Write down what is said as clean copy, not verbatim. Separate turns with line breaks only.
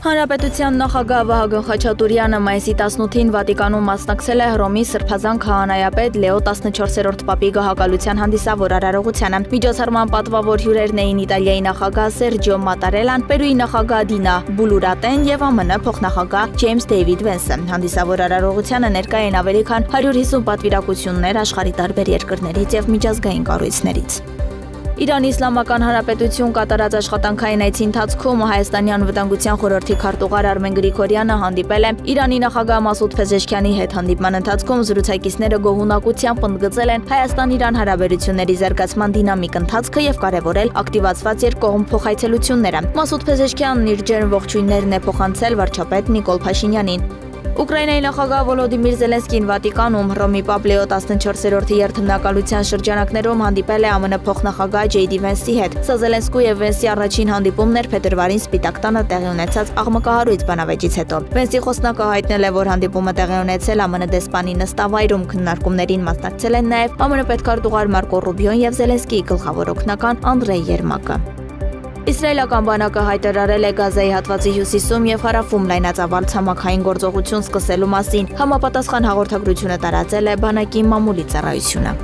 Հանրապետության նախագահ Վահագն Խաչատուրյանը մայիսի 18-ին Վատիկանում մասնակցել է Հռոմի Սրբազան քահանայապետ Լեո 14-րդ պապի գահակալության հանդիսավոր արարողությանը։ Միջոցառման պատվավոր հյուրերն էին Իտալիայի նախագահ Սերջիո Մատարելան, Պերուի նախագահ Դինա Բուլուրատեն եւ ԱՄՆ փոխնախագահ Ջեյմս Դեյվիդ Վենսը։ Հանդիսավոր արարողությանը ներկա էին ավելի քան 150 պատվիրակություններ աշխարհի տարբեր երկրներից եւ միջազգային կառույցներից։ Իրանի Իսլամական Հանրապետություն կատարած աշխատանքային այցի ընթացքում Հայաստանի անվտանգության խորհրդի քարտուղար Արմեն Գրիգորյանը հանդիպել է Իրանի նախագահ Մասուդ Փեզեշքյանի հետ։ Հանդիպման ընթացքում զրուցակիցները գոհունակությամբ ընդգծել են Հայաստան-Իրան հարաբերությունների զարգացման դինամիկ ընթացքը եւ կարեւորել ակտիվացված երկկողմ փոխայցելությունները։ Մասուդ Փեզեշքյանն իր ջերմ ողջույններն է փոխանցել վարչապետ Նիկոլ Փաշինյանին։ Ուկրաինայի նախագահ Վոլոդիմիր Զելենսկին Վատիկանում Հռոմի Պապ Լեո 14-րդի երթմնակալության շրջանակներում հանդիպել է ԱՄՆ փոխնախագահ Ջեյդի Վենսի հետ։ Սա Զելենսկու եւ Վենսի առաջին հանդիպումն էր փետրվարին Սպիտակ տանը տեղի ունեցած աղմկահարույց բանավեճից հետո։ Վենսի խոսնակը հայտնել է, որ հանդիպումը տեղի ունեցել ԱՄՆ դեսպանի նստավայրում, քննարկումներին մասնակցել են նաեւ ԱՄՆ պետքարտուղար Մարկո Ռուբիոն եւ Զելենսկիի գլխավոր օգնական Անդրեյ Երմակը։ Իսրայելական բանակը հայտարարել է Գազայի հատվածի հյուսիսում եւ հարավում լայնածավալ ցամաքային գործողություն սկսելու մասին։ Համապատասխան հաղորդագրությունը տարածել է բանակի մամուլի ծառայությունը։